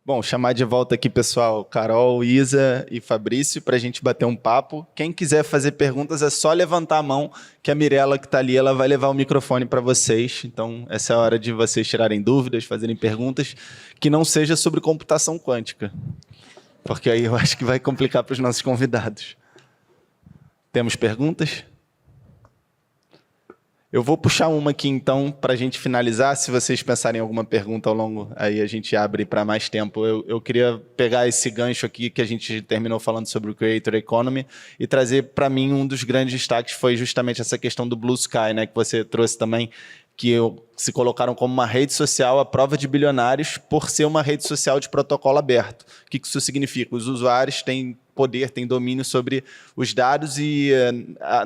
Bom, chamar de volta aqui, pessoal, Carol, Isa e Fabrício, para a gente bater um papo. Quem quiser fazer perguntas é só levantar a mão, que a Mirella, que está ali, ela vai levar o microfone para vocês. Então, essa é a hora de vocês tirarem dúvidas, fazerem perguntas, que não seja sobre computação quântica, porque aí eu acho que vai complicar para os nossos convidados. Temos perguntas? Eu vou puxar uma aqui, então, para a gente finalizar. Se vocês pensarem em alguma pergunta ao longo, aí a gente abre para mais tempo. Eu queria pegar esse gancho aqui que a gente terminou falando sobre o Creator Economy e trazer para mim um dos grandes destaques foi justamente essa questão do Blue Sky, né, que você trouxe também, que se colocaram como uma rede social à prova de bilionários por ser uma rede social de protocolo aberto. O que isso significa? Os usuários têm poder, têm domínio sobre os dados e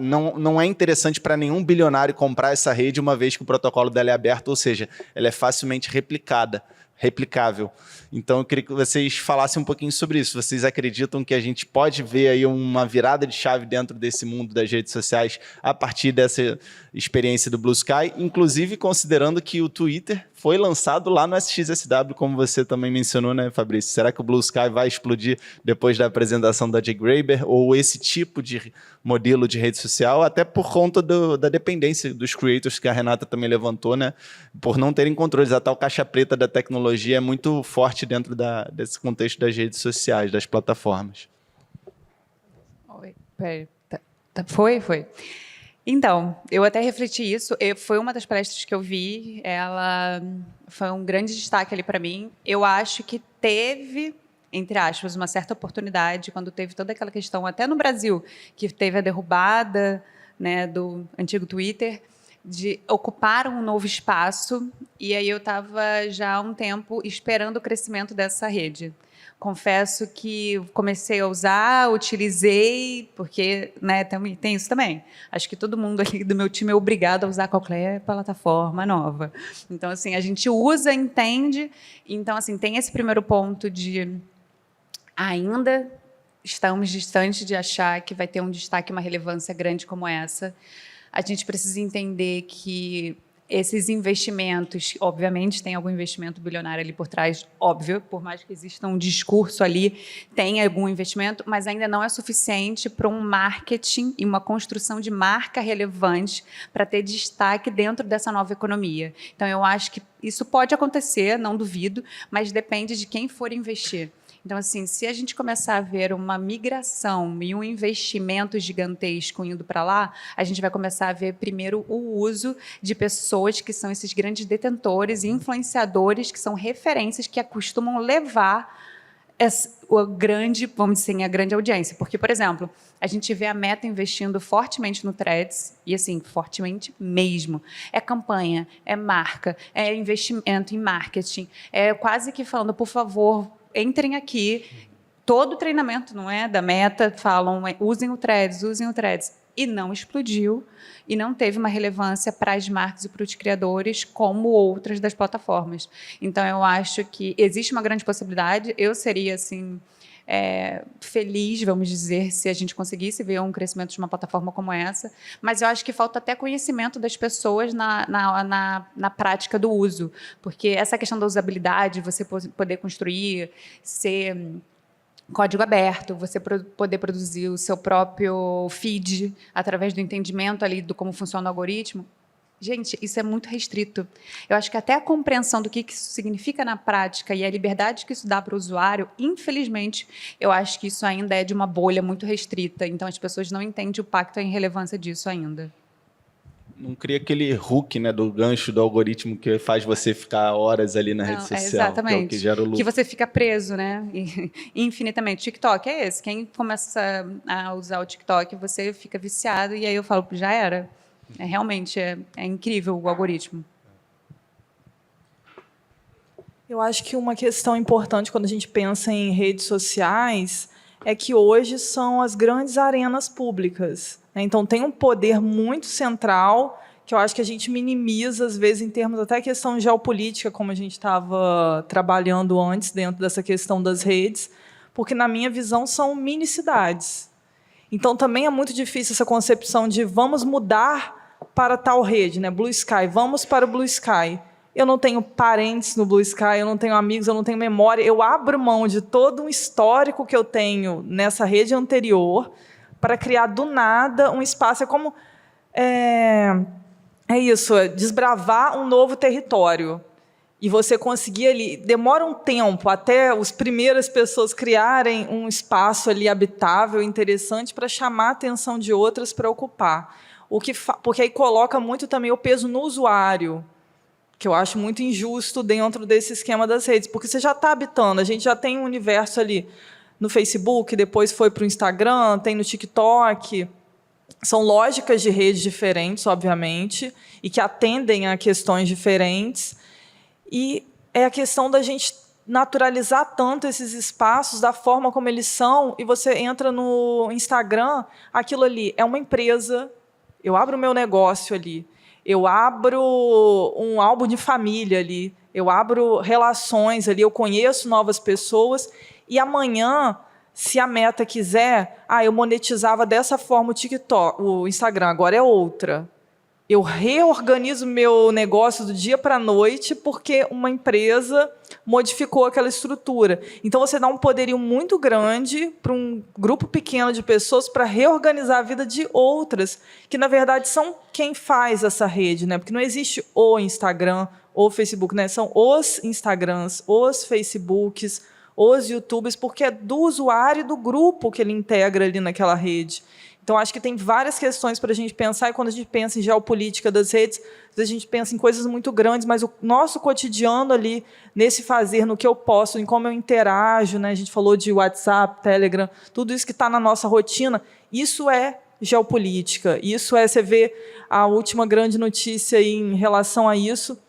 não é interessante para nenhum bilionário comprar essa rede uma vez que o protocolo dela é aberto, ou seja, ela é facilmente replicável. Então, eu queria que vocês falassem um pouquinho sobre isso. Vocês acreditam que a gente pode ver aí uma virada de chave dentro desse mundo das redes sociais a partir dessa experiência do Blue Sky, inclusive considerando que o Twitter foi lançado lá no SXSW, como você também mencionou, né, Fabrício? Será que o Blue Sky vai explodir depois da apresentação da Jay Graeber ou esse tipo de modelo de rede social, até por conta da dependência dos creators que a Renata também levantou, né? Por não terem controles. A tal caixa preta da tecnologia é muito forte dentro desse contexto das redes sociais, das plataformas. Oi, peraí. Foi. Então, eu até refleti isso. Foi uma das palestras que eu vi. Ela foi um grande destaque ali para mim. Eu acho que teve, entre aspas, uma certa oportunidade quando teve toda aquela questão, até no Brasil, que teve a derrubada, né, do antigo Twitter, de ocupar um novo espaço. E aí eu estava já há um tempo esperando o crescimento dessa rede. Confesso que comecei a usar, utilizei, porque, né, tem isso também. Acho que todo mundo aqui do meu time é obrigado a usar qualquer plataforma nova. Então, assim, a gente usa, entende. Então, assim, tem esse primeiro ponto de ainda estamos distantes de achar que vai ter um destaque, uma relevância grande como essa. A gente precisa entender que esses investimentos, obviamente, tem algum investimento bilionário ali por trás, óbvio, por mais que exista um discurso ali, tem algum investimento, mas ainda não é suficiente para um marketing e uma construção de marca relevante para ter destaque dentro dessa nova economia. Então, eu acho que isso pode acontecer, não duvido, mas depende de quem for investir. Então, assim, se a gente começar a ver uma migração e um investimento gigantesco indo para lá, a gente vai começar a ver, primeiro, o uso de pessoas que são esses grandes detentores e influenciadores, que são referências que acostumam levar a grande, vamos dizer, a grande audiência. Porque, por exemplo, a gente vê a Meta investindo fortemente no Threads, e assim, fortemente mesmo. É campanha, é marca, é investimento em marketing, é quase que falando, por favor, entrem aqui. Todo o treinamento, não é, da Meta, falam, usem o Threads, e não explodiu, e não teve uma relevância para as marcas e para os criadores como outras das plataformas. Então, eu acho que existe uma grande possibilidade. Eu seria, assim, feliz, vamos dizer, se a gente conseguisse ver um crescimento de uma plataforma como essa, mas eu acho que falta até conhecimento das pessoas na prática do uso, porque essa questão da usabilidade, você poder construir, ser código aberto, você poder produzir o seu próprio feed através do entendimento ali do como funciona o algoritmo. Gente, isso é muito restrito. Eu acho que até a compreensão do que isso significa na prática e a liberdade que isso dá para o usuário, infelizmente, eu acho que isso ainda é de uma bolha muito restrita. Então, as pessoas não entendem o impacto e a irrelevância disso ainda. Não cria aquele hook, né, do gancho do algoritmo que faz você ficar horas ali na rede social. Exatamente. Que é o que gera o lucro. Que você fica preso, né? Infinitamente. TikTok é esse. Quem começa a usar o TikTok, você fica viciado, e aí eu falo, já era. Realmente é incrível o algoritmo. Eu acho que uma questão importante quando a gente pensa em redes sociais é que hoje são as grandes arenas públicas. Então, tem um poder muito central que eu acho que a gente minimiza, às vezes, em termos até questão geopolítica, como a gente estava trabalhando antes, dentro dessa questão das redes, porque, na minha visão, são mini-cidades. Então, também é muito difícil essa concepção de vamos mudar para tal rede, né? Blue Sky, vamos para o Blue Sky. eu não tenho parentes no Blue Sky, eu não tenho amigos, eu não tenho memória. Eu abro mão de todo um histórico que eu tenho nessa rede anterior para criar do nada um espaço. É como... É isso, é desbravar um novo território. E você conseguir ali... Demora um tempo até as primeiras pessoas criarem um espaço ali habitável, interessante, para chamar a atenção de outras para ocupar. Porque aí coloca muito também o peso no usuário, que eu acho muito injusto dentro desse esquema das redes. Porque você já está habitando, a gente já tem um universo ali no Facebook, depois foi para o Instagram, tem no TikTok... São lógicas de redes diferentes, obviamente, e que atendem a questões diferentes. E é a questão da gente naturalizar tanto esses espaços da forma como eles são, e você entra no Instagram, aquilo ali é uma empresa, eu abro o meu negócio ali, eu abro um álbum de família ali, eu abro relações ali, eu conheço novas pessoas, e amanhã... Se a Meta quiser, eu monetizava dessa forma o TikTok, o Instagram, agora é outra. Eu reorganizo meu negócio do dia para a noite porque uma empresa modificou aquela estrutura. Então, você dá um poderio muito grande para um grupo pequeno de pessoas para reorganizar a vida de outras, que, na verdade, são quem faz essa rede, né? Porque não existe o Instagram ou o Facebook, né? São os Instagrams, os Facebooks, os YouTubers, porque é do usuário e do grupo que ele integra ali naquela rede. Então, acho que tem várias questões para a gente pensar, e quando a gente pensa em geopolítica das redes, a gente pensa em coisas muito grandes, mas o nosso cotidiano ali, nesse fazer, no que eu posso, em como eu interajo, né? A gente falou de WhatsApp, Telegram, tudo isso que está na nossa rotina, isso é geopolítica. Isso é, você vê a última grande notícia aí em relação a isso,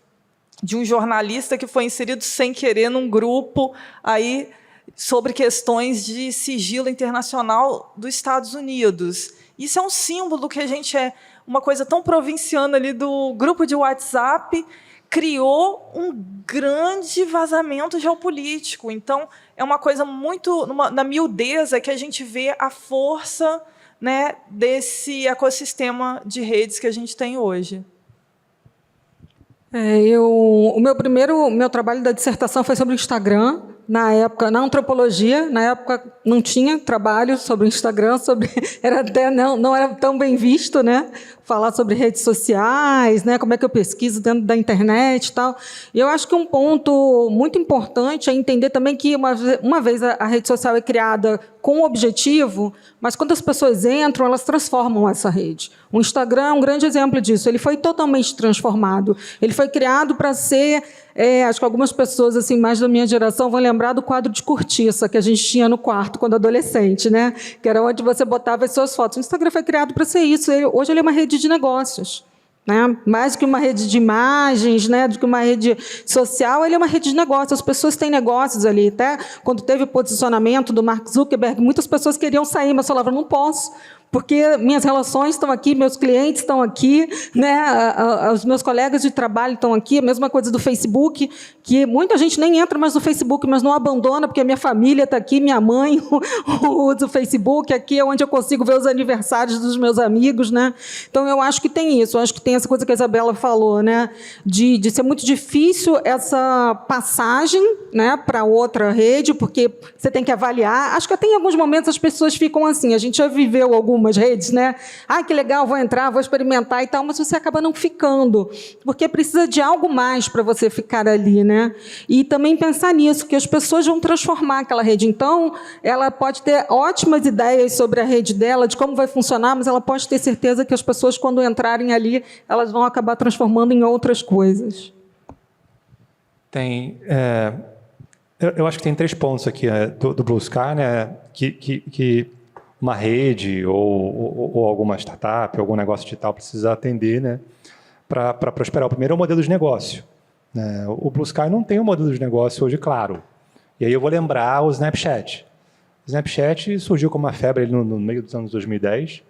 de um jornalista que foi inserido sem querer num grupo aí sobre questões de sigilo internacional dos Estados Unidos. Isso é um símbolo do que a gente é, uma coisa tão provinciana ali do grupo de WhatsApp, criou um grande vazamento geopolítico. Então, é uma coisa muito, na miudeza, que a gente vê a força, né, desse ecossistema de redes que a gente tem hoje. O meu trabalho da dissertação foi sobre o Instagram, na época, na antropologia, na época não tinha trabalho sobre o Instagram, era até não era tão bem visto, né? Falar sobre redes sociais, né? Como é que eu pesquiso dentro da internet e tal. E eu acho que um ponto muito importante é entender também que, uma vez a rede social é criada com um objetivo, mas quando as pessoas entram, elas transformam essa rede. O Instagram é um grande exemplo disso. Ele foi totalmente transformado. Ele foi criado para ser... acho que algumas pessoas assim, mais da minha geração vão lembrar do quadro de cortiça que a gente tinha no quarto quando adolescente, né? Que era onde você botava as suas fotos. O Instagram foi criado para ser isso. Hoje ele é uma rede de negócios, né? Mais do que uma rede de imagens, né? Do que uma rede social, ele é uma rede de negócios. As pessoas têm negócios ali. Até quando teve o posicionamento do Mark Zuckerberg, muitas pessoas queriam sair, mas falavam, não posso, porque minhas relações estão aqui, meus clientes estão aqui, né? Os meus colegas de trabalho estão aqui, a mesma coisa do Facebook, que muita gente nem entra mais no Facebook, mas não abandona, porque a minha família está aqui, minha mãe usa o Facebook, aqui é onde eu consigo ver os aniversários dos meus amigos, né? Então, eu acho que tem isso, eu acho que tem essa coisa que a Isabela falou, né? De ser muito difícil essa passagem, né, para outra rede, porque você tem que avaliar. Acho que até em alguns momentos as pessoas ficam assim, a gente já viveu algumas redes, né? Que legal, vou entrar, vou experimentar e tal, mas você acaba não ficando, porque precisa de algo mais para você ficar ali, né? E também pensar nisso, que as pessoas vão transformar aquela rede. Então, ela pode ter ótimas ideias sobre a rede dela, de como vai funcionar, mas ela pode ter certeza que as pessoas, quando entrarem ali, elas vão acabar transformando em outras coisas. Eu acho que tem 3 pontos aqui do Blue Sky, né? Que uma rede ou alguma startup, algum negócio digital precisa atender, né, para prosperar. O primeiro é o modelo de negócio, né? O Blue Sky não tem um modelo de negócio hoje claro. E aí eu vou lembrar o Snapchat. O Snapchat surgiu como uma febre no meio dos anos 2010,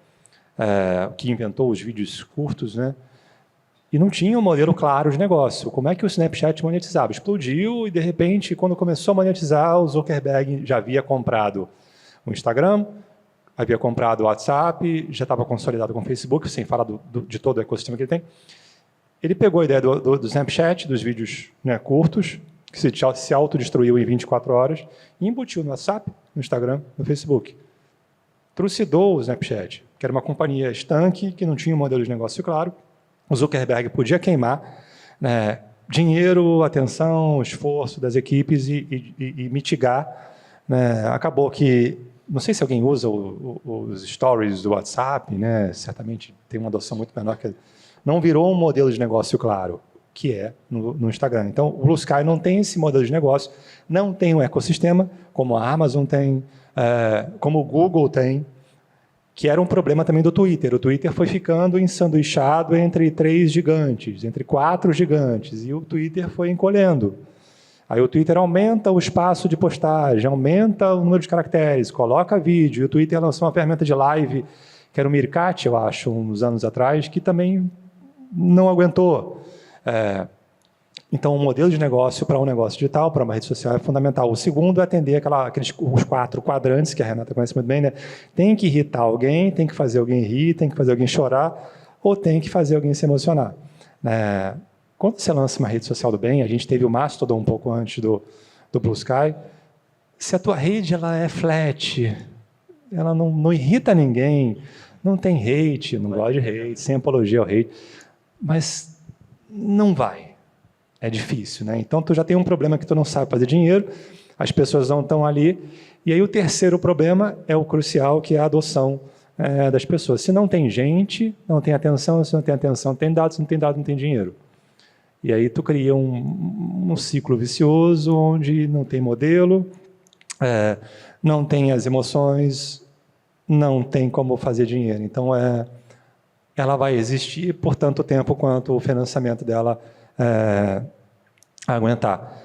que inventou os vídeos curtos, né? E não tinha um modelo claro de negócio. Como é que o Snapchat monetizava? Explodiu e, de repente, quando começou a monetizar, o Zuckerberg já havia comprado o Instagram, havia comprado o WhatsApp, já estava consolidado com o Facebook, sem falar de todo o ecossistema que ele tem. Ele pegou a ideia do Snapchat, dos vídeos, né, curtos, que se autodestruiu em 24 horas, e embutiu no WhatsApp, no Instagram, no Facebook. Trucidou o Snapchat, que era uma companhia estanque, que não tinha um modelo de negócio claro. O Zuckerberg podia queimar, né, dinheiro, atenção, esforço das equipes e mitigar. Né. Acabou que, não sei se alguém usa os stories do WhatsApp, né, certamente tem uma adoção muito menor, que não virou um modelo de negócio claro, que é no Instagram. Então, o Blue Sky não tem esse modelo de negócio, não tem um ecossistema, como a Amazon tem, como o Google tem, que era um problema também do Twitter. O Twitter foi ficando ensanduichado entre 3 gigantes, entre 4 gigantes, e o Twitter foi encolhendo. Aí o Twitter aumenta o espaço de postagem, aumenta o número de caracteres, coloca vídeo, e o Twitter lançou uma ferramenta de live, que era o Meerkat, eu acho, uns anos atrás, que também não aguentou. Então, um modelo de negócio para um negócio digital, para uma rede social, é fundamental. O segundo é atender os 4 quadrantes, que a Renata conhece muito bem, né? Tem que irritar alguém, tem que fazer alguém rir, tem que fazer alguém chorar, ou tem que fazer alguém se emocionar. Quando você lança uma rede social do bem, a gente teve o Mastodon um pouco antes do Blue Sky, se a tua rede ela é flat, ela não irrita ninguém, não tem hate, não gosta de hate, sem apologia ao hate, mas não vai. É difícil, né? Então, tu já tem um problema que tu não sabe fazer dinheiro, as pessoas não estão ali, e aí o terceiro problema é o crucial, que é a adoção das pessoas. Se não tem gente, não tem atenção, se não tem atenção, tem dados, se não tem dados, não tem dinheiro. E aí tu cria um ciclo vicioso, onde não tem modelo, não tem as emoções, não tem como fazer dinheiro. Então, ela vai existir por tanto tempo quanto o financiamento dela aguentar.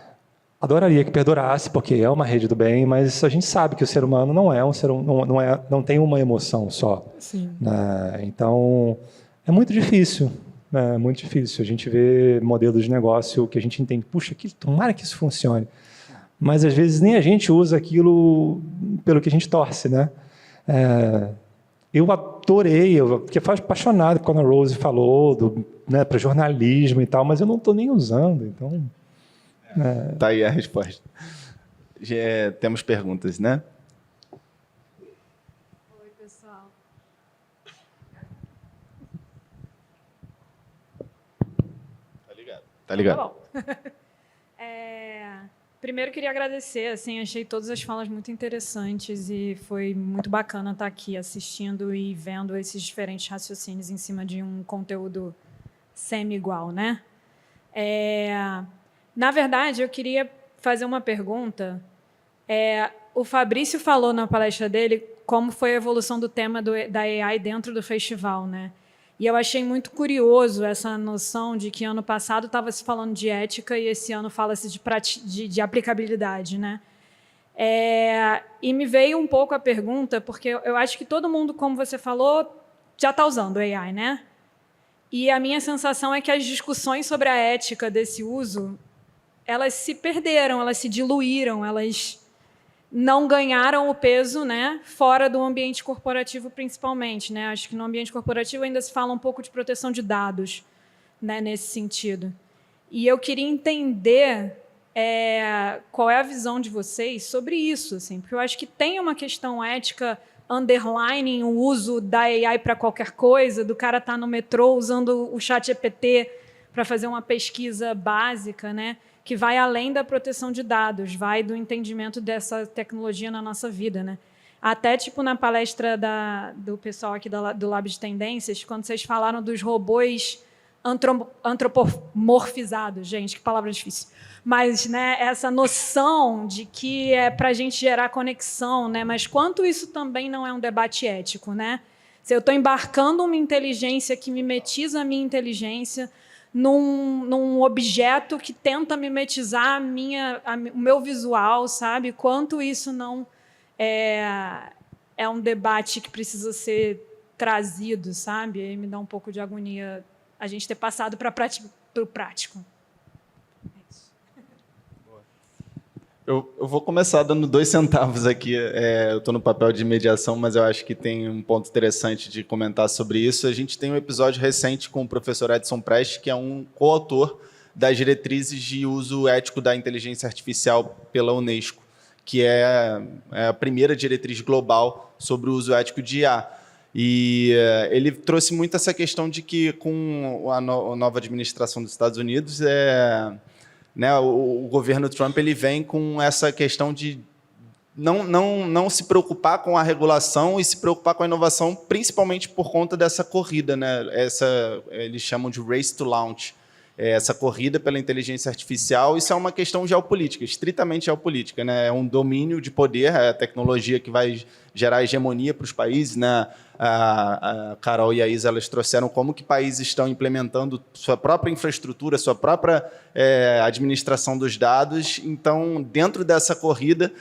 Adoraria que perdurasse, porque é uma rede do bem, mas a gente sabe que o ser humano não é um ser, não tem uma emoção só. Sim. Né? Então, é muito difícil. É muito difícil. A gente vê modelos de negócio que a gente entende, puxa, tomara que isso funcione. Mas, às vezes, nem a gente usa aquilo pelo que a gente torce, né? Eu adorei, eu fiquei apaixonado quando a Rose falou para jornalismo e tal, mas eu não estou nem usando, então... Tá aí a resposta. Temos perguntas, né? Oi, pessoal. Tá ligado. Tá bom. Primeiro, queria agradecer. Assim, achei todas as falas muito interessantes e foi muito bacana estar aqui assistindo e vendo esses diferentes raciocínios em cima de um conteúdo semi-igual, né? Na verdade, eu queria fazer uma pergunta. O Fabrício falou na palestra dele como foi a evolução do tema da AI dentro do festival, né? E eu achei muito curioso essa noção de que ano passado estava se falando de ética e esse ano fala-se de aplicabilidade, né? E me veio um pouco a pergunta, porque eu acho que todo mundo, como você falou, já está usando AI, né? E a minha sensação é que as discussões sobre a ética desse uso, elas se perderam, elas se diluíram, elas não ganharam o peso, né, fora do ambiente corporativo, principalmente, né? Acho que no ambiente corporativo ainda se fala um pouco de proteção de dados, né, nesse sentido. E eu queria entender qual é a visão de vocês sobre isso, assim, porque eu acho que tem uma questão ética underlining o uso da AI para qualquer coisa, do cara estar no metrô usando o ChatGPT para fazer uma pesquisa básica, né, que vai além da proteção de dados, vai do entendimento dessa tecnologia na nossa vida, né? Até tipo na palestra do pessoal aqui do Lab de Tendências, quando vocês falaram dos robôs antropomorfizados, gente, que palavra difícil. Mas, né, essa noção de que é para a gente gerar conexão, né? Mas quanto isso também não é um debate ético, né? Se eu estou embarcando uma inteligência que mimetiza a minha inteligência num objeto que tenta mimetizar o meu visual, sabe? Quanto isso não é um debate que precisa ser trazido, sabe? Aí me dá um pouco de agonia a gente ter passado para o prático. Eu vou começar dando 2 centavos aqui. Eu estou no papel de mediação, mas eu acho que tem um ponto interessante de comentar sobre isso. A gente tem um episódio recente com o professor Edson Prest, que é um coautor das diretrizes de uso ético da inteligência artificial pela Unesco, que é a primeira diretriz global sobre o uso ético de IA. E ele trouxe muito essa questão de que, com a nova administração dos Estados Unidos, o governo Trump ele vem com essa questão de não se preocupar com a regulação e se preocupar com a inovação, principalmente por conta dessa corrida, né? Eles chamam de race to launch, essa corrida pela inteligência artificial. Isso é uma questão geopolítica, estritamente geopolítica, né? É um domínio de poder, é a tecnologia que vai gerar hegemonia para os países, né? A Carol e a Isa, elas trouxeram como que países estão implementando sua própria infraestrutura, sua própria administração dos dados. Então, dentro dessa corrida,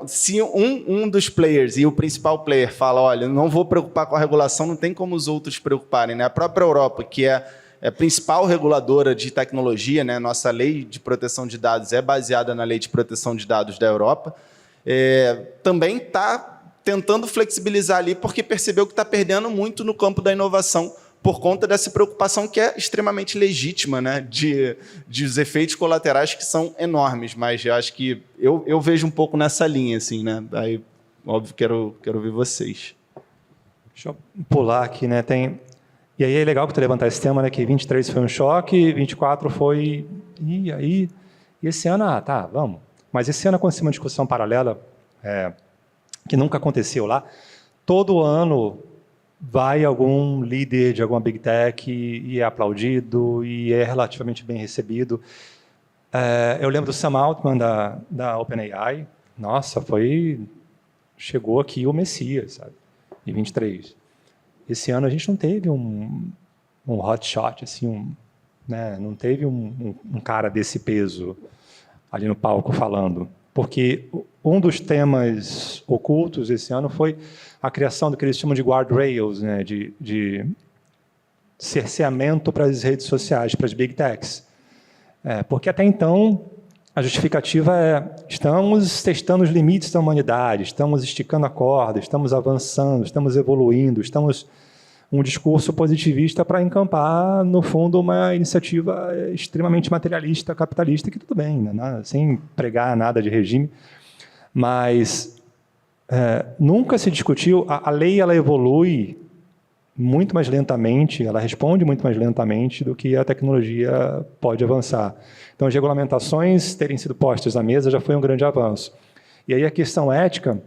se um dos players e o principal player fala, olha, não vou preocupar com a regulação, não tem como os outros se preocuparem, né? A própria Europa, que é a principal reguladora de tecnologia, né? Nossa lei de proteção de dados é baseada na lei de proteção de dados da Europa, também está tentando flexibilizar ali, porque percebeu que está perdendo muito no campo da inovação por conta dessa preocupação que é extremamente legítima, né, de os efeitos colaterais que são enormes. Mas eu acho que eu vejo um pouco nessa linha, assim, né? Aí, óbvio, quero ouvir vocês. Deixa eu pular aqui, né? E aí é legal que tu levantar esse tema, né? Que 23 foi um choque, 24 foi... E aí... E esse ano, tá, vamos. Mas esse ano aconteceu uma discussão paralela, que nunca aconteceu lá. Todo ano vai algum líder de alguma Big Tech e é aplaudido e é relativamente bem recebido. Eu lembro do Sam Altman, da OpenAI. Nossa, chegou aqui o Messias, sabe? Em 23. Esse ano a gente não teve um hotshot, assim, né? Não teve um cara desse peso ali no palco falando. Porque um dos temas ocultos esse ano foi a criação do que eles chamam de guardrails, né, de cerceamento para as redes sociais, para as big techs. Porque até então a justificativa estamos testando os limites da humanidade, estamos esticando a corda, estamos avançando, estamos evoluindo, estamos um discurso positivista para encampar, no fundo, uma iniciativa extremamente materialista, capitalista, que tudo bem, né? Sem pregar nada de regime, mas nunca se discutiu, a lei ela evolui muito mais lentamente, ela responde muito mais lentamente do que a tecnologia pode avançar. Então, as regulamentações terem sido postas à mesa já foi um grande avanço. E aí a questão ética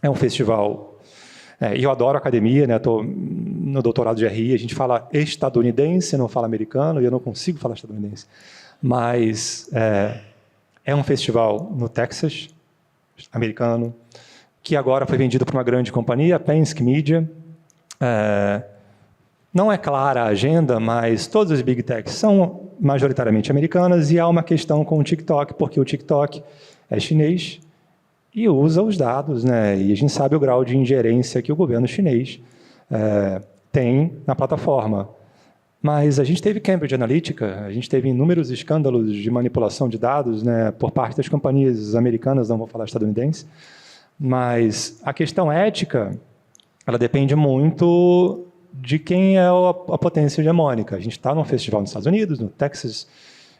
é um festival... E eu adoro academia, né? Estou no doutorado de RI, a gente fala estadunidense, não fala americano, e eu não consigo falar estadunidense. Mas é um festival no Texas, americano, que agora foi vendido para uma grande companhia, a Penske Media. Não é clara a agenda, mas todas as Big Techs são majoritariamente americanas, e há uma questão com o TikTok, porque o TikTok é chinês, e usa os dados, né? E a gente sabe o grau de ingerência que o governo chinês tem na plataforma. Mas a gente teve Cambridge Analytica, a gente teve inúmeros escândalos de manipulação de dados, né, por parte das companhias americanas, não vou falar estadunidense, mas a questão ética ela depende muito de quem é a potência hegemônica. A gente está num festival nos Estados Unidos, no Texas,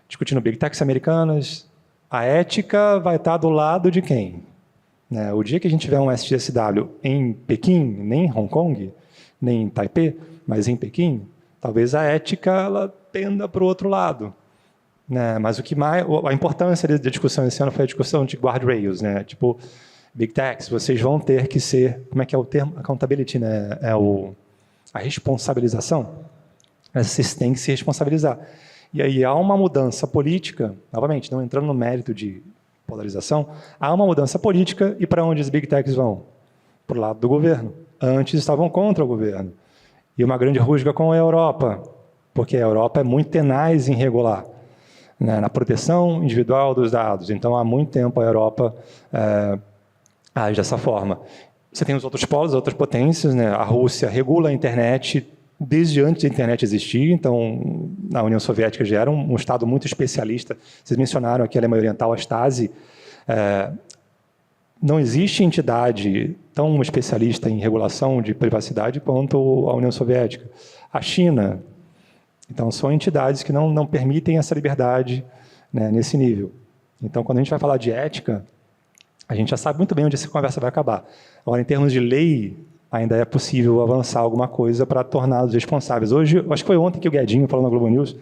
discutindo Big Techs americanas. A ética vai estar do lado de quem? O dia que a gente tiver um STSW em Pequim, nem em Hong Kong, nem em Taipei, mas em Pequim, talvez a ética ela penda para o outro lado. Mas o que mais, a importância da discussão esse ano foi a discussão de guardrails, né? Tipo, Big Techs, vocês vão ter que ser, como é que é o termo? Accountability, né? A responsabilização. Vocês têm que se responsabilizar. E aí há uma mudança política, novamente, não entrando no mérito de polarização, há uma mudança política, e para onde as Big Techs vão? Para o lado do governo. Antes estavam contra o governo. E uma grande rusga com a Europa, porque a Europa é muito tenaz em regular, né, na proteção individual dos dados. Então, há muito tempo a Europa age dessa forma. Você tem os outros polos, as outras potências, né? A Rússia regula a internet desde antes da internet existir, então, na União Soviética já era um Estado muito especialista. Vocês mencionaram aqui a Alemanha Oriental, a Stasi, Não existe entidade tão especialista em regulação de privacidade quanto a União Soviética. A China. Então, são entidades que não permitem essa liberdade, né, nesse nível. Então, quando a gente vai falar de ética, a gente já sabe muito bem onde essa conversa vai acabar. Agora, em termos de lei, ainda é possível avançar alguma coisa para torná-los responsáveis. Hoje, acho que foi ontem que o Guedinho falou na Globo News,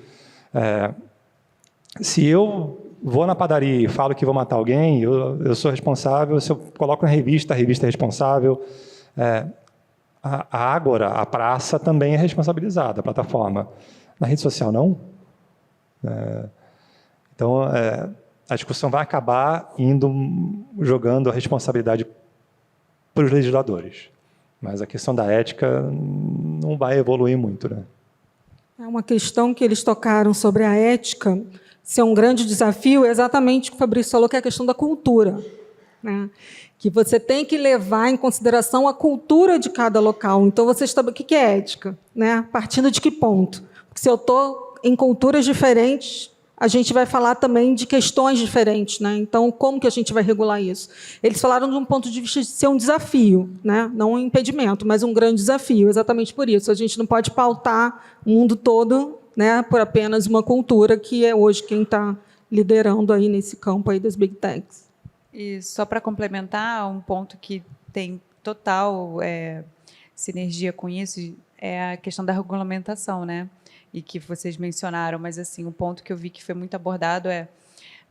se eu vou na padaria e falo que vou matar alguém, eu sou responsável, se eu coloco na revista, a revista é responsável. A Ágora, a praça, também é responsabilizada, a plataforma. Na rede social, não? Então, a discussão vai acabar jogando a responsabilidade para os legisladores. Mas a questão da ética não vai evoluir muito, né? É uma questão que eles tocaram sobre a ética ser um grande desafio, exatamente o que o Fabrício falou, que é a questão da cultura, né? Que você tem que levar em consideração a cultura de cada local. Então, você está... O que é ética? Né? Partindo de que ponto? Porque se eu estou em culturas diferentes, a gente vai falar também de questões diferentes, né? Então, como que a gente vai regular isso? Eles falaram de um ponto de vista de ser um desafio, né? Não um impedimento, mas um grande desafio, exatamente por isso. A gente não pode pautar o mundo todo, né, por apenas uma cultura que é hoje quem está liderando aí nesse campo aí das Big Techs. E só para complementar, um ponto que tem total sinergia com isso é a questão da regulamentação, né? E que vocês mencionaram, mas assim, um ponto que eu vi que foi muito abordado é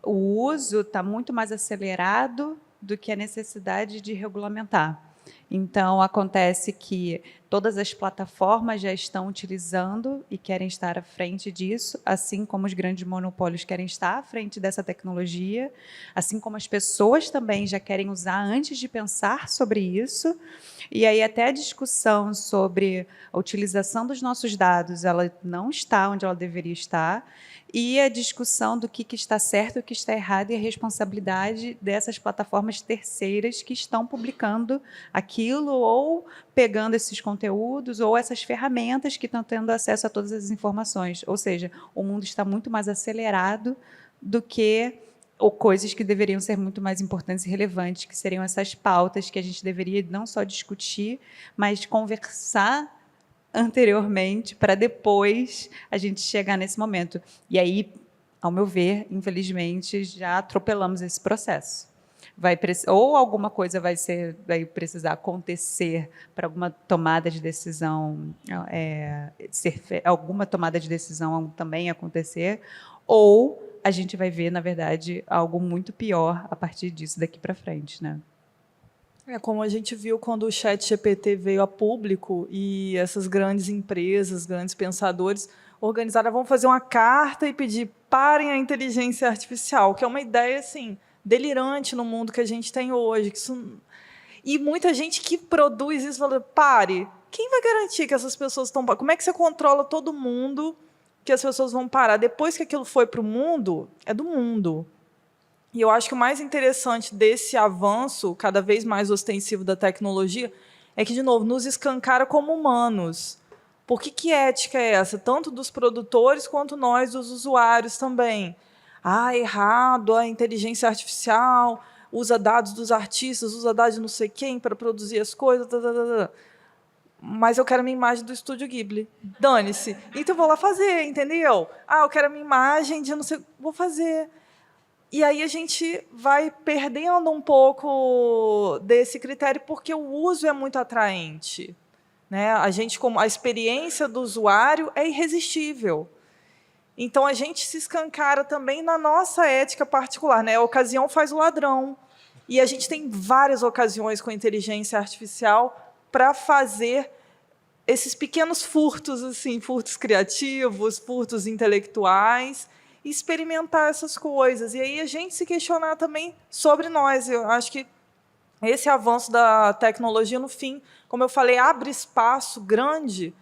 o uso está muito mais acelerado do que a necessidade de regulamentar. Então, acontece que todas as plataformas já estão utilizando e querem estar à frente disso, assim como os grandes monopólios querem estar à frente dessa tecnologia, assim como as pessoas também já querem usar antes de pensar sobre isso. E aí até a discussão sobre a utilização dos nossos dados, ela não está onde ela deveria estar, e a discussão do que está certo e o que está errado e a responsabilidade dessas plataformas terceiras que estão publicando aquilo ou pegando esses conteúdos ou essas ferramentas que estão tendo acesso a todas as informações. Ou seja, o mundo está muito mais acelerado do que ou coisas que deveriam ser muito mais importantes e relevantes, que seriam essas pautas que a gente deveria não só discutir, mas conversar anteriormente, para depois a gente chegar nesse momento. E aí, ao meu ver, infelizmente, já atropelamos esse processo. Ou alguma coisa vai precisar acontecer para alguma tomada de decisão, alguma tomada de decisão também acontecer, ou a gente vai ver, na verdade, algo muito pior a partir disso daqui para frente, né? Como a gente viu quando o ChatGPT veio a público e essas grandes empresas, grandes pensadores organizaram, vão fazer uma carta e pedir parem a inteligência artificial, que é uma ideia assim, delirante no mundo que a gente tem hoje. E muita gente que produz isso fala, pare, quem vai garantir que essas pessoas estão... Como é que você controla todo mundo que as pessoas vão parar? Depois que aquilo foi para o mundo, é do mundo. E eu acho que o mais interessante desse avanço cada vez mais ostensivo da tecnologia é que, de novo, nos escancara como humanos. Por que ética é essa? Tanto dos produtores quanto nós, dos usuários também. Errado, a inteligência artificial usa dados dos artistas, usa dados de não sei quem para produzir as coisas. Mas eu quero a minha imagem do Estúdio Ghibli. Dane-se. Então eu vou lá fazer, entendeu? Eu quero a minha imagem de não sei... Vou fazer... E aí a gente vai perdendo um pouco desse critério porque o uso é muito atraente, né? A experiência do usuário é irresistível. Então a gente se escancara também na nossa ética particular, né? A ocasião faz o ladrão. E a gente tem várias ocasiões com a inteligência artificial para fazer esses pequenos furtos, assim, furtos criativos, furtos intelectuais, e experimentar essas coisas. E aí a gente se questionar também sobre nós. Eu acho que esse avanço da tecnologia, no fim, como eu falei, abre espaço grande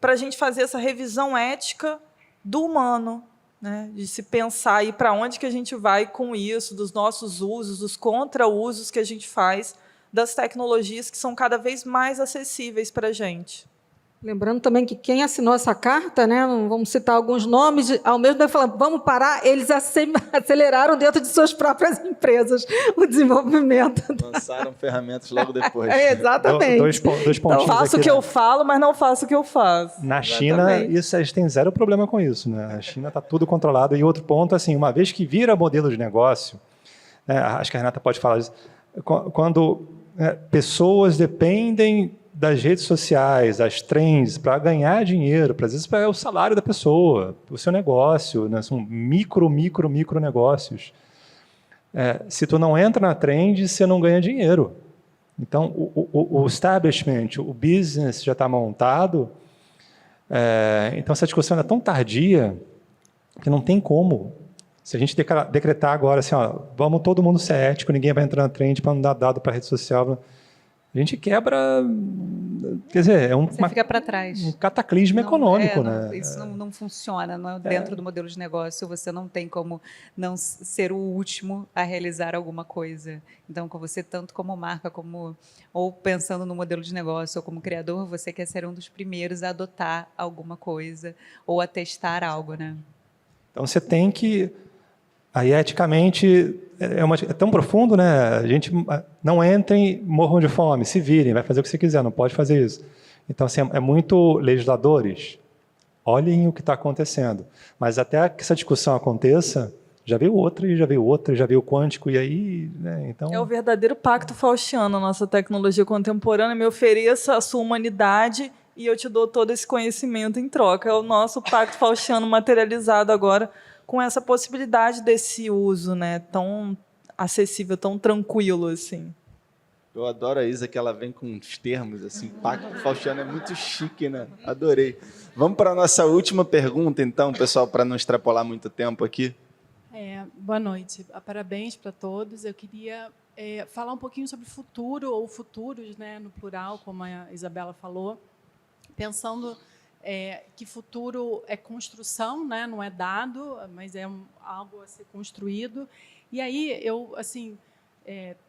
para a gente fazer essa revisão ética do humano, né? De se pensar aí para onde que a gente vai com isso, dos nossos usos, dos contra-usos que a gente faz das tecnologias que são cada vez mais acessíveis para a gente. Lembrando também que quem assinou essa carta, né, não vamos citar alguns nomes, ao mesmo tempo falando, vamos parar, eles aceleraram dentro de suas próprias empresas o desenvolvimento. Lançaram ferramentas logo depois. Exatamente. Dois pontinhos Então, faço o aqui, que né? eu falo, mas não faço o que eu faço. Na China, Exatamente. isso, eles têm zero problema com isso. Né? A China está tudo controlado. E outro ponto, assim, uma vez que vira modelo de negócio, né, acho que a Renata pode falar disso, quando pessoas dependem das redes sociais, das trends, para ganhar dinheiro, às vezes é o salário da pessoa, o seu negócio, né? São micro negócios. Se tu não entra na trend, você não ganha dinheiro. Então, o establishment, o business já está montado. Então, essa discussão é tão tardia que não tem como. Se a gente decretar agora assim, ó, vamos todo mundo ser ético, ninguém vai entrar na trend para não dar dado para a rede social, a gente quebra, quer dizer, Você fica para trás. um cataclismo econômico. Né? Isso não funciona. Dentro do modelo de negócio, você não tem como não ser o último a realizar alguma coisa. Então, com você, tanto como marca, ou pensando no modelo de negócio, ou como criador, você quer ser um dos primeiros a adotar alguma coisa ou a testar algo, né? Então, você tem que... Aí, eticamente, é tão profundo, né? A gente não entrem, morram de fome, se virem, vai fazer o que você quiser, não pode fazer isso. Então, assim, é muito legisladores, olhem o que está acontecendo. Mas até que essa discussão aconteça, já veio outra, e já veio outra, e já veio o quântico, e aí... Né? Então... É o verdadeiro pacto faustiano, a nossa tecnologia contemporânea. Me ofereça a sua humanidade e eu te dou todo esse conhecimento em troca. É o nosso pacto faustiano materializado agora, com essa possibilidade desse uso, né, tão acessível, tão tranquilo assim. Eu adoro a Isa, que ela vem com uns termos assim, pacto faustiano é muito chique, né? Adorei. Vamos para a nossa última pergunta, então, pessoal, para não extrapolar muito tempo aqui. Boa noite. Parabéns para todos. Eu queria falar um pouquinho sobre futuro, ou futuros, né, no plural, como a Isabela falou, pensando... que futuro é construção, né? Não é dado, mas é algo a ser construído. E aí eu assim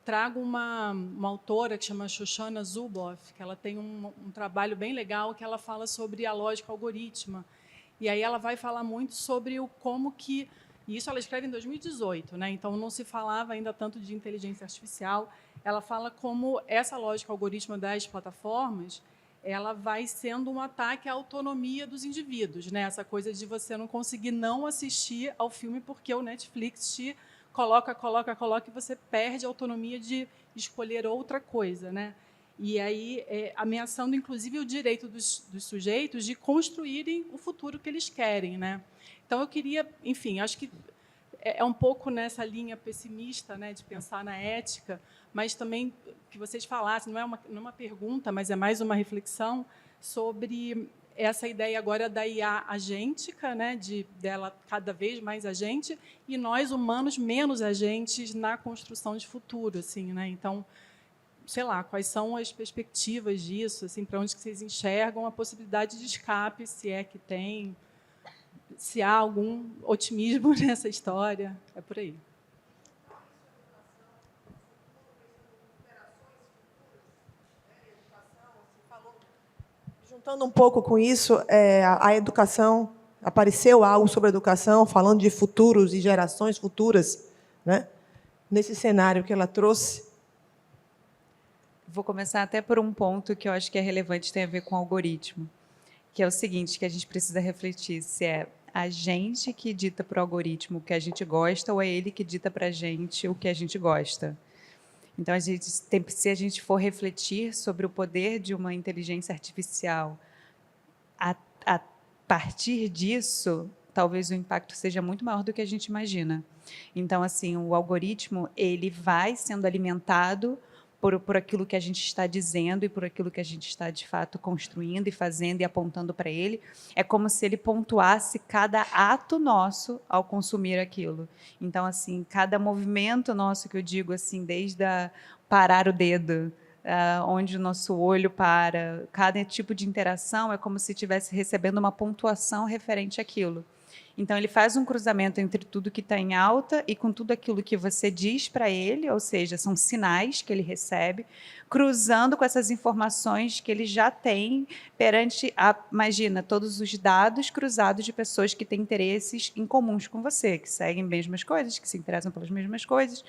trago uma autora que chama Shoshana Zuboff, que ela tem um trabalho bem legal que ela fala sobre a lógica algorítmica. E aí ela vai falar muito sobre como que... E isso ela escreve em 2018, né? Então não se falava ainda tanto de inteligência artificial. Ela fala como essa lógica algorítmica das plataformas ela vai sendo um ataque à autonomia dos indivíduos, né? Essa coisa de você não conseguir não assistir ao filme porque o Netflix te coloca e você perde a autonomia de escolher outra coisa, né? E aí ameaçando, inclusive, o direito dos sujeitos de construírem o futuro que eles querem, né? Então, eu queria, enfim, acho que é um pouco nessa linha pessimista, né, de pensar na ética, mas também que vocês falassem, não é uma pergunta, mas é mais uma reflexão sobre essa ideia agora da IA agêntica, né, dela cada vez mais agente, e nós, humanos, menos agentes na construção de futuro. Assim, né? Então, sei lá, quais são as perspectivas disso, assim, para onde que vocês enxergam a possibilidade de escape, se é que tem, se há algum otimismo nessa história, é por aí. Juntando um pouco com isso, a educação, apareceu algo sobre a educação, falando de futuros e gerações futuras, né? Nesse cenário que ela trouxe. Vou começar até por um ponto que eu acho que é relevante, tem a ver com o algoritmo, que é o seguinte, que a gente precisa refletir, se é a gente que dita para o algoritmo o que a gente gosta ou é ele que dita para a gente o que a gente gosta. Então, se a gente for refletir sobre o poder de uma inteligência artificial, a partir disso, talvez o impacto seja muito maior do que a gente imagina. Então, assim, o algoritmo ele vai sendo alimentado por aquilo que a gente está dizendo e por aquilo que a gente está, de fato, construindo e fazendo e apontando para ele. É como se ele pontuasse cada ato nosso ao consumir aquilo. Então, assim, cada movimento nosso, que eu digo assim, desde parar o dedo, onde o nosso olho para, cada tipo de interação é como se estivesse recebendo uma pontuação referente àquilo. Então, ele faz um cruzamento entre tudo que está em alta e com tudo aquilo que você diz para ele, ou seja, são sinais que ele recebe, cruzando com essas informações que ele já tem perante, imagina, todos os dados cruzados de pessoas que têm interesses em comuns com você, que seguem as mesmas coisas, que se interessam pelas mesmas coisas.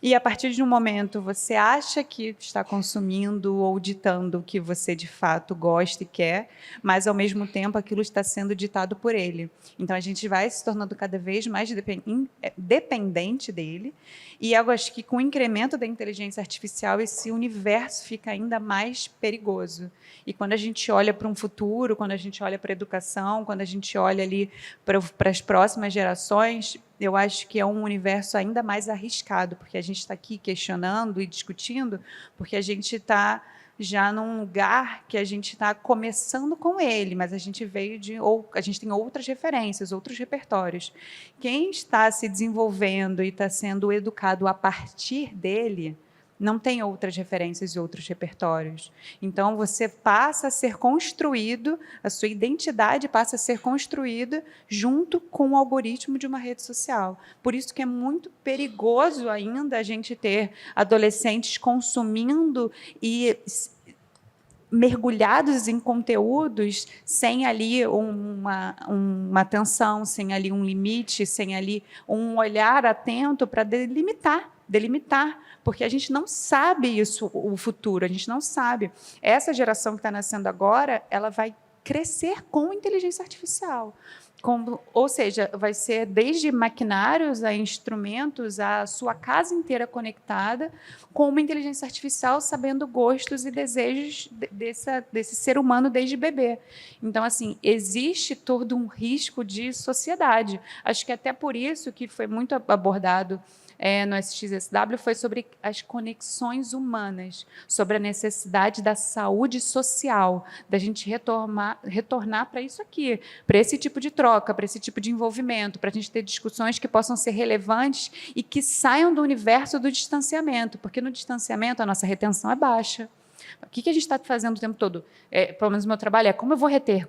E, a partir de um momento, você acha que está consumindo ou ditando o que você, de fato, gosta e quer, mas, ao mesmo tempo, aquilo está sendo ditado por ele. Então, a gente vai se tornando cada vez mais dependente dele. E eu acho que, com o incremento da inteligência artificial, esse universo fica ainda mais perigoso. E, quando a gente olha para um futuro, quando a gente olha para a educação, quando a gente olha ali para as próximas gerações, eu acho que é um universo ainda mais arriscado, porque a gente está aqui questionando e discutindo, porque a gente está já num lugar que a gente está começando com ele, mas a gente a gente tem outras referências, outros repertórios. Quem está se desenvolvendo e está sendo educado a partir dele não tem outras referências e outros repertórios. Então, você passa a ser construído, a sua identidade passa a ser construída junto com o algoritmo de uma rede social. Por isso que é muito perigoso ainda a gente ter adolescentes consumindo e mergulhados em conteúdos sem ali uma atenção, sem ali um limite, sem ali um olhar atento para delimitar, porque a gente não sabe isso, o futuro, a gente não sabe. Essa geração que está nascendo agora, ela vai crescer com inteligência artificial. Ou seja, vai ser desde maquinários a instrumentos, a sua casa inteira conectada, com uma inteligência artificial sabendo gostos e desejos desse ser humano desde bebê. Então, assim, existe todo um risco de sociedade. Acho que até por isso que foi muito abordado no SXSW, foi sobre as conexões humanas, sobre a necessidade da saúde social, da gente retornar para isso aqui, para esse tipo de troca, para esse tipo de envolvimento, para a gente ter discussões que possam ser relevantes e que saiam do universo do distanciamento, porque no distanciamento a nossa retenção é baixa. O que a gente está fazendo o tempo todo? Pelo menos o meu trabalho é como eu vou reter?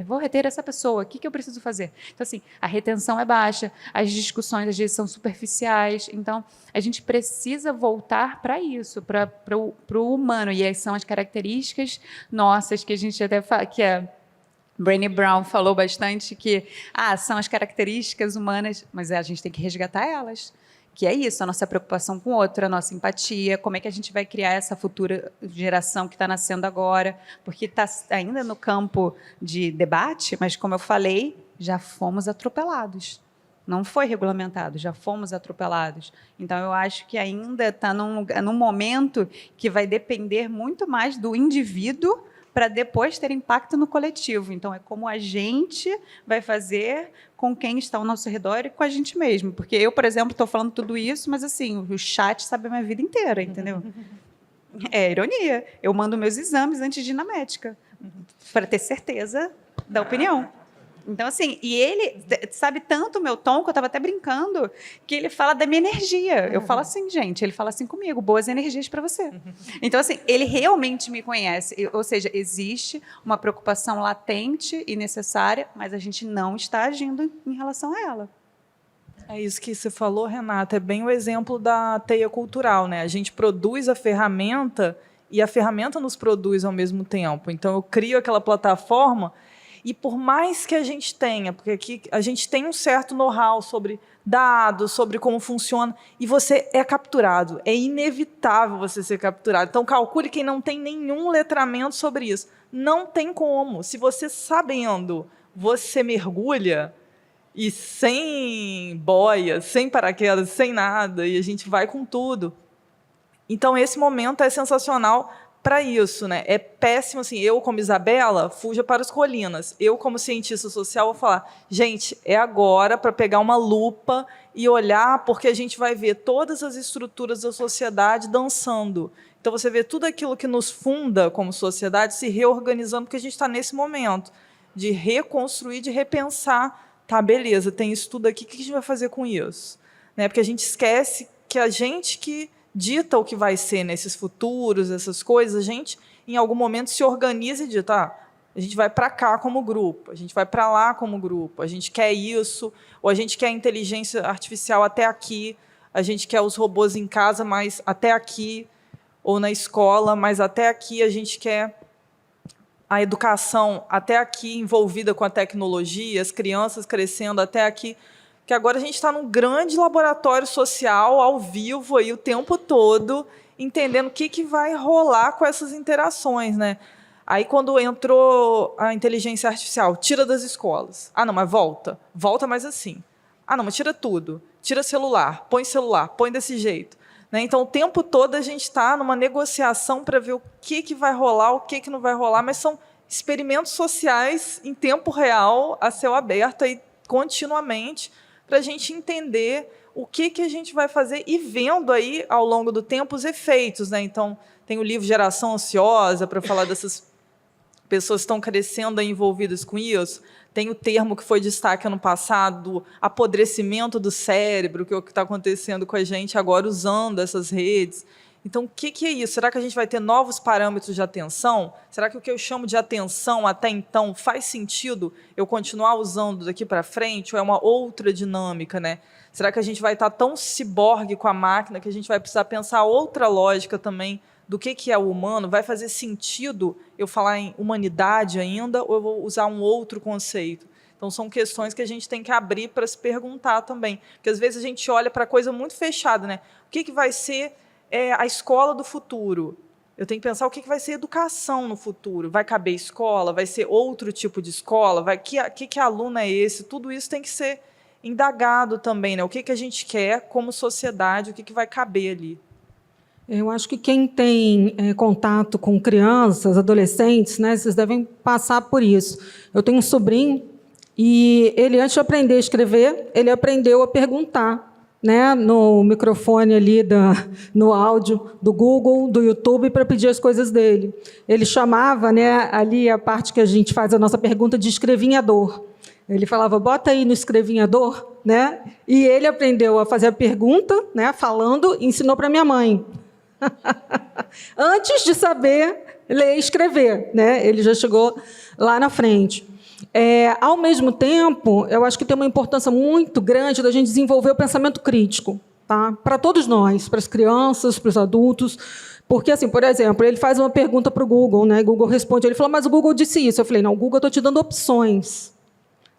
Vou reter essa pessoa, o que eu preciso fazer? Então, assim, a retenção é baixa, as discussões, às vezes, são superficiais. Então, a gente precisa voltar para isso, para o humano. E aí são as características nossas, que a gente até fala, que a Brené Brown falou bastante, que são as características humanas, mas a gente tem que resgatar elas. Que é isso, a nossa preocupação com o outro, a nossa empatia, como é que a gente vai criar essa futura geração que está nascendo agora, porque está ainda no campo de debate, mas, como eu falei, já fomos atropelados. Não foi regulamentado, já fomos atropelados. Então, eu acho que ainda está num momento que vai depender muito mais do indivíduo para depois ter impacto no coletivo. Então, é como a gente vai fazer com quem está ao nosso redor e com a gente mesmo. Porque eu, por exemplo, estou falando tudo isso, mas assim, o chat sabe a minha vida inteira, entendeu? É ironia. Eu mando meus exames antes de ir na médica, para ter certeza da opinião. Então, assim, e ele sabe tanto o meu tom, que eu estava até brincando, que ele fala da minha energia. Eu falo assim, gente, ele fala assim comigo, boas energias para você. Então, assim, ele realmente me conhece. Ou seja, existe uma preocupação latente e necessária, mas a gente não está agindo em relação a ela. É isso que você falou, Renata, é bem o exemplo da teia cultural, né? A gente produz a ferramenta e a ferramenta nos produz ao mesmo tempo. Então, eu crio aquela plataforma. E por mais que a gente tenha, porque aqui a gente tem um certo know-how sobre dados, sobre como funciona, e você é capturado, é inevitável você ser capturado. Então, calcule quem não tem nenhum letramento sobre isso. Não tem como. Se você sabendo, você mergulha, e sem boia, sem paraquedas, sem nada, e a gente vai com tudo. Então, esse momento é sensacional para isso, né? É péssimo, assim, eu como Isabela, fuja para as colinas. Eu como cientista social vou falar, gente, é agora para pegar uma lupa e olhar, porque a gente vai ver todas as estruturas da sociedade dançando. Então você vê tudo aquilo que nos funda como sociedade se reorganizando, porque a gente está nesse momento de reconstruir, de repensar, tá, beleza, tem isso tudo aqui, o que a gente vai fazer com isso? Né? Porque a gente esquece que a gente que dita o que vai ser nesses futuros, essas coisas, a gente, em algum momento, se organiza e dita, a gente vai para cá como grupo, a gente vai para lá como grupo, a gente quer isso, ou a gente quer a inteligência artificial até aqui, a gente quer os robôs em casa, mas até aqui, ou na escola, mas até aqui a gente quer a educação até aqui envolvida com a tecnologia, as crianças crescendo até aqui, que agora a gente está num grande laboratório social, ao vivo, aí, o tempo todo, entendendo o que vai rolar com essas interações, né? Aí, quando entrou a inteligência artificial, tira das escolas. Ah, não, mas volta. Volta mais assim. Ah, não, mas tira tudo. Tira celular, põe desse jeito. Né? Então, o tempo todo a gente está numa negociação para ver o que vai rolar, o que não vai rolar, mas são experimentos sociais em tempo real, a céu aberto, aí, continuamente, para a gente entender o que a gente vai fazer e vendo aí, ao longo do tempo, os efeitos. Né? Então, tem o livro Geração Ansiosa, para falar dessas pessoas que estão crescendo aí envolvidas com isso. Tem o termo que foi destaque ano passado, do apodrecimento do cérebro, que é o que está acontecendo com a gente agora usando essas redes. Então, o que é isso? Será que a gente vai ter novos parâmetros de atenção? Será que o que eu chamo de atenção até então faz sentido eu continuar usando daqui para frente? Ou é uma outra dinâmica, né? Será que a gente vai estar tão ciborgue com a máquina que a gente vai precisar pensar outra lógica também do que é o humano? Vai fazer sentido eu falar em humanidade ainda ou eu vou usar um outro conceito? Então, são questões que a gente tem que abrir para se perguntar também. Porque, às vezes, a gente olha para coisa muito fechada, né? O que vai ser a escola do futuro? Eu tenho que pensar o que vai ser educação no futuro. Vai caber escola? Vai ser outro tipo de escola? Que aluno é esse? Tudo isso tem que ser indagado também, né? O que a gente quer como sociedade, o que vai caber ali. Eu acho que quem tem contato com crianças, adolescentes, né, vocês devem passar por isso. Eu tenho um sobrinho e ele, antes de aprender a escrever, ele aprendeu a perguntar, né, no microfone ali, no áudio do Google, do YouTube, para pedir as coisas dele. Ele chamava, né, ali a parte que a gente faz a nossa pergunta de escrevinhador. Ele falava, bota aí no escrevinhador, né? E ele aprendeu a fazer a pergunta, né, falando, e ensinou para minha mãe. Antes de saber ler e escrever, né? Ele já chegou lá na frente. Ao mesmo tempo, eu acho que tem uma importância muito grande da gente desenvolver o pensamento crítico, tá? Para todos nós, para as crianças, para os adultos. Porque, assim, por exemplo, ele faz uma pergunta para o Google, né? O Google responde, ele falou, mas o Google disse isso. Eu falei, não, Google, eu estou te dando opções.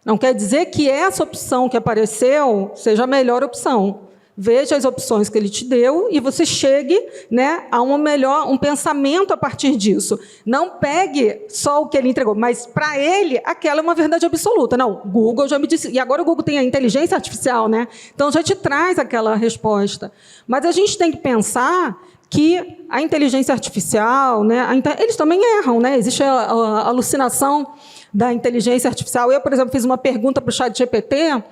Não quer dizer que essa opção que apareceu seja a melhor opção. Veja as opções que ele te deu e você chegue, né, a um pensamento a partir disso. Não pegue só o que ele entregou, mas, para ele, aquela é uma verdade absoluta. Não, o Google já me disse... E agora o Google tem a inteligência artificial, né? Então, já te traz aquela resposta. Mas a gente tem que pensar que a inteligência artificial, né, eles também erram, né? Existe a alucinação da inteligência artificial. Eu, por exemplo, fiz uma pergunta para o ChatGPT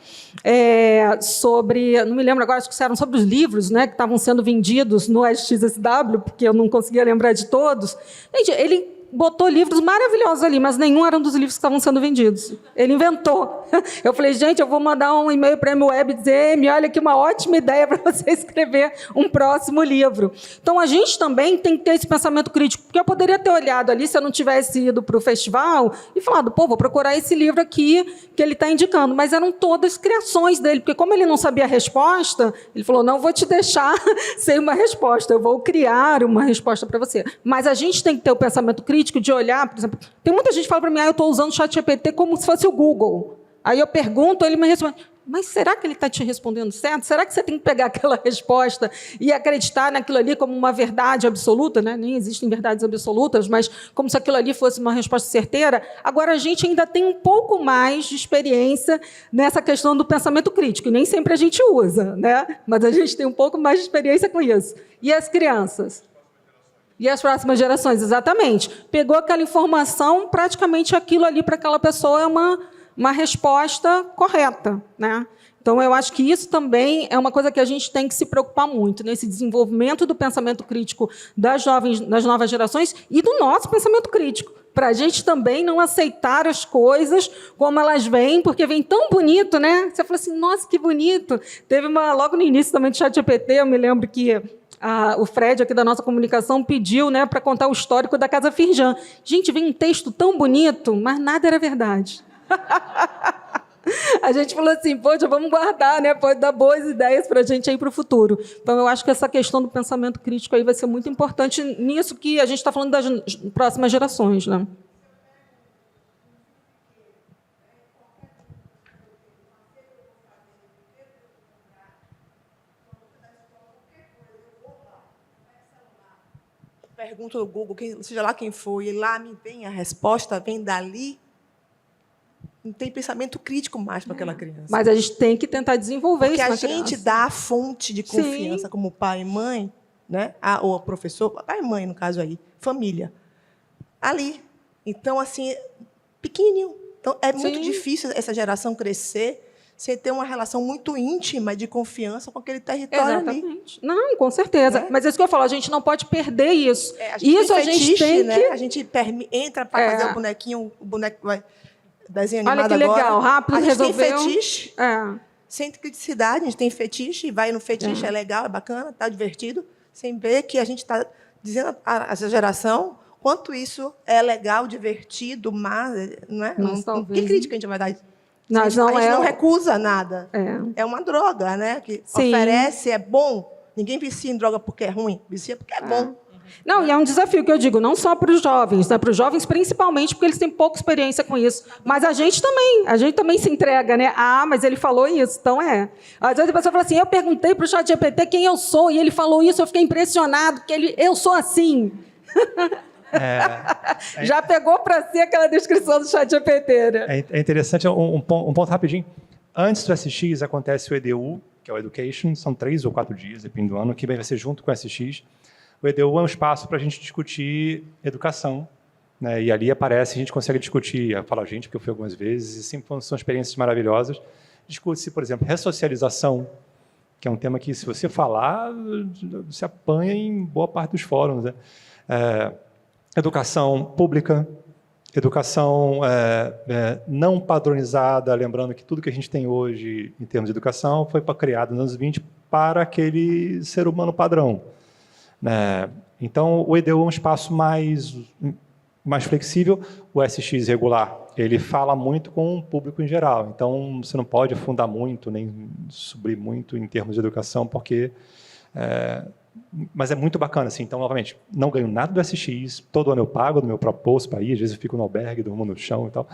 sobre, não me lembro agora, acho que eram sobre os livros, né, que estavam sendo vendidos no SXSW, porque eu não conseguia lembrar de todos. Gente, ele botou livros maravilhosos ali, mas nenhum era um dos livros que estavam sendo vendidos. Ele inventou. Eu falei, gente, eu vou mandar um e-mail para a M-Web e dizer, olha que uma ótima ideia para você escrever um próximo livro. Então, a gente também tem que ter esse pensamento crítico, porque eu poderia ter olhado ali, se eu não tivesse ido para o festival, e falado, pô, vou procurar esse livro aqui que ele está indicando. Mas eram todas criações dele, porque como ele não sabia a resposta, ele falou, não vou te deixar sem uma resposta, eu vou criar uma resposta para você. Mas a gente tem que ter o pensamento crítico de olhar, por exemplo, tem muita gente que fala para mim, eu estou usando o ChatGPT como se fosse o Google. Aí eu pergunto, ele me responde, mas será que ele está te respondendo certo? Será que você tem que pegar aquela resposta e acreditar naquilo ali como uma verdade absoluta? Né? Nem existem verdades absolutas, mas como se aquilo ali fosse uma resposta certeira. Agora, a gente ainda tem um pouco mais de experiência nessa questão do pensamento crítico, e nem sempre a gente usa, né? Mas a gente tem um pouco mais de experiência com isso. E as crianças? E as próximas gerações, exatamente. Pegou aquela informação, praticamente aquilo ali para aquela pessoa é uma resposta correta, né? Então, eu acho que isso também é uma coisa que a gente tem que se preocupar muito, nesse desenvolvimento do pensamento crítico das novas gerações e do nosso pensamento crítico, para a gente também não aceitar as coisas como elas vêm, porque vem tão bonito, né? Você fala assim, nossa, que bonito. Teve logo no início também do ChatGPT, eu me lembro que O Fred, aqui da nossa comunicação, pediu, né, para contar o histórico da Casa Firjan. Gente, vem um texto tão bonito, mas nada era verdade. A gente falou assim, poxa, vamos guardar, né? Pode dar boas ideias para a gente aí para o futuro. Então, eu acho que essa questão do pensamento crítico aí vai ser muito importante nisso que a gente está falando das próximas gerações, né? Pergunto no Google, seja lá quem for, e lá me vem a resposta, vem dali. Não tem pensamento crítico mais para aquela criança. Mas a gente tem que tentar desenvolver Porque isso na a gente criança. dá a fonte de confiança, Sim. como pai e mãe, né? Ou professor, pai e mãe, no caso aí, família. Ali. Então, assim, pequenininho. Então, é muito Sim. difícil essa geração crescer sem ter uma relação muito íntima de confiança com aquele território ali. Exatamente. Não, com certeza. Né? Mas é isso que eu falo, a gente não pode perder isso. A gente Isso tem a gente fetiche, tem né? que... A gente entra para fazer o bonequinho, o boneco vai desenho Olha animado que legal, agora. rápido, a gente resolveu. tem fetiche, É. sem criticidade, a gente tem fetiche, vai no fetiche, é legal, é bacana, está divertido, sem ver que a gente está dizendo a essa geração quanto isso é legal, divertido, mas não é? Mas talvez- Que crítica a gente vai dar? Mas a gente não é- não recusa nada. É. É uma droga, né? Que Sim. oferece, é bom. Ninguém vicia em droga porque é ruim, vicia porque é bom. Não, e é um desafio que eu digo, não só para os jovens, né? Para os jovens principalmente, porque eles têm pouca experiência com isso. Mas a gente também se entrega, né? Ah, mas ele falou isso, então é. Às vezes a pessoa fala assim, eu perguntei para o ChatGPT quem eu sou, e ele falou isso, eu fiquei impressionado, porque eu sou assim. Já pegou para si aquela descrição do ChatGPT, né? É interessante, um ponto rapidinho. Antes do SX acontece o EDU, que é o Education, são 3 ou 4 dias, dependendo do ano, que vai ser junto com o SX. O EDU é um espaço para a gente discutir educação, né? E ali aparece, a gente consegue discutir, eu falo a gente, porque eu fui algumas vezes, e sempre são experiências maravilhosas. Discute-se, por exemplo, ressocialização, que é um tema que, se você falar, se apanha em boa parte dos fóruns, né? Educação pública, educação não padronizada, lembrando que tudo que a gente tem hoje em termos de educação foi criado nos anos 20 para aquele ser humano padrão. Então, o EDU é um espaço mais flexível. O SX regular, ele fala muito com o público em geral. Então, você não pode afundar muito, nem subir muito em termos de educação, porque... mas é muito bacana, assim. Então, novamente, não ganho nada do SX, todo ano eu pago do meu próprio bolso para ir, às vezes eu fico no albergue, durmo no chão e tal.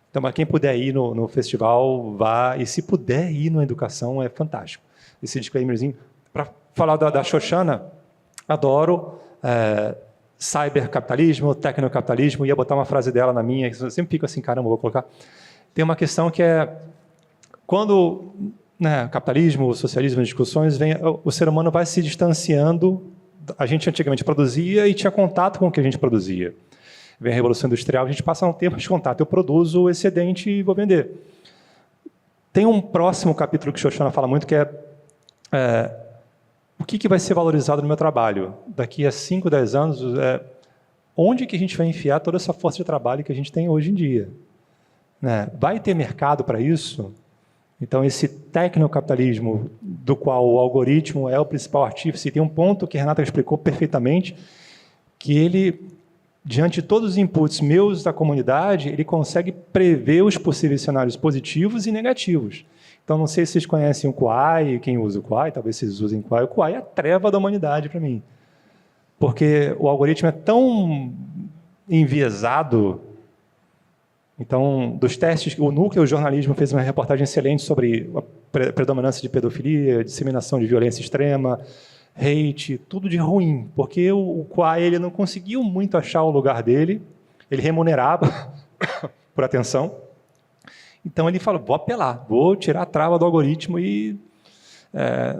Então, mas quem puder ir no festival, vá. E se puder ir na educação, é fantástico. Esse disclaimerzinho. Para falar da Xoxana, adoro cybercapitalismo, tecnocapitalismo, ia botar uma frase dela na minha, eu sempre fico assim, caramba, vou colocar. Tem uma questão que é, quando capitalismo, o socialismo, as discussões, o ser humano vai se distanciando. A gente antigamente produzia e tinha contato com o que a gente produzia. Vem a Revolução Industrial, a gente passa um tempo de contato. Eu produzo o excedente e vou vender. Tem um próximo capítulo que Xoxana fala muito, que é o que vai ser valorizado no meu trabalho? Daqui a 5, 10 anos, onde que a gente vai enfiar toda essa força de trabalho que a gente tem hoje em dia? Vai ter mercado para isso? Então, esse tecnocapitalismo, do qual o algoritmo é o principal artífice, tem um ponto que a Renata explicou perfeitamente, que ele, diante de todos os inputs meus da comunidade, ele consegue prever os possíveis cenários positivos e negativos. Então, não sei se vocês conhecem o Quai, quem usa o Quai, talvez vocês usem o Quai. O Quai é a treva da humanidade para mim. Porque o algoritmo é tão enviesado. Então, dos testes, o Núcleo Jornalismo fez uma reportagem excelente sobre a predominância de pedofilia, disseminação de violência extrema, hate, tudo de ruim. Porque o Quai ele não conseguiu muito achar o lugar dele, ele remunerava por atenção. Então, ele falou, vou apelar, vou tirar a trava do algoritmo e...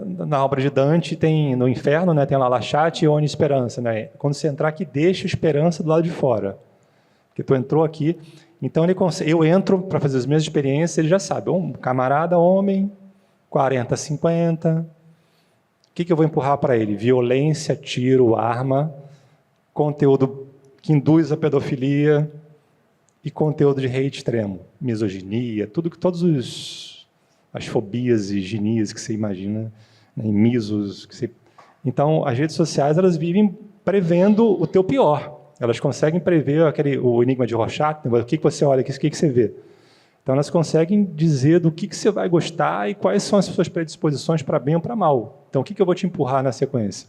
na obra de Dante, tem no inferno, né, tem lá Lachate e Oni Esperança. Né? Quando você entrar aqui, deixa a esperança do lado de fora. Porque tu entrou aqui... Então, eu entro para fazer as minhas experiências, ele já sabe, um camarada homem, 40, 50, o que eu vou empurrar para ele? Violência, tiro, arma, conteúdo que induz a pedofilia e conteúdo de hate extremo, misoginia, todas as fobias e genias que você imagina, né, misos, Então, as redes sociais, elas vivem prevendo o teu pior. Elas conseguem prever o enigma de Rorschach, o que você olha, o que você vê. Então, elas conseguem dizer do que você vai gostar e quais são as suas predisposições para bem ou para mal. Então, o que eu vou te empurrar na sequência?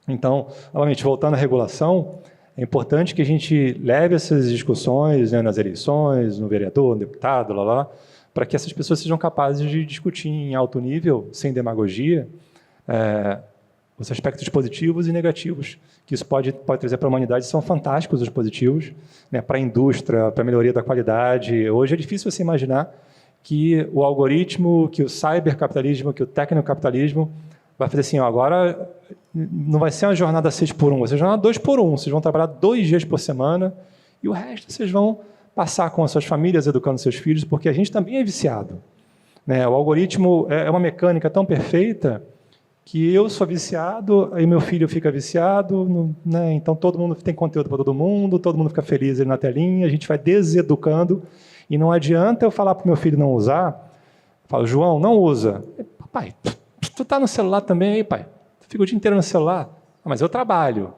Então, novamente, voltando à regulação, é importante que a gente leve essas discussões, né, nas eleições, no vereador, no deputado, para que essas pessoas sejam capazes de discutir em alto nível, sem demagogia, os aspectos positivos e negativos que isso pode trazer para a humanidade. São fantásticos os positivos, né, para a indústria, para a melhoria da qualidade. Hoje é difícil você imaginar que o algoritmo, que o cybercapitalismo, que o tecnocapitalismo vai fazer assim, agora não vai ser uma jornada 6x1, vai ser uma jornada 2x1. Vocês vão trabalhar 2 dias por semana e o resto vocês vão passar com as suas famílias, educando seus filhos, porque a gente também é viciado, né? O algoritmo é uma mecânica tão perfeita que eu sou viciado, aí meu filho fica viciado, né? Então todo mundo tem conteúdo para todo mundo fica feliz ali na telinha, a gente vai deseducando, e não adianta eu falar para o meu filho não usar, eu falo, João, não usa. Pai, tu está no celular também aí, pai? Tu fica o dia inteiro no celular? Mas eu trabalho.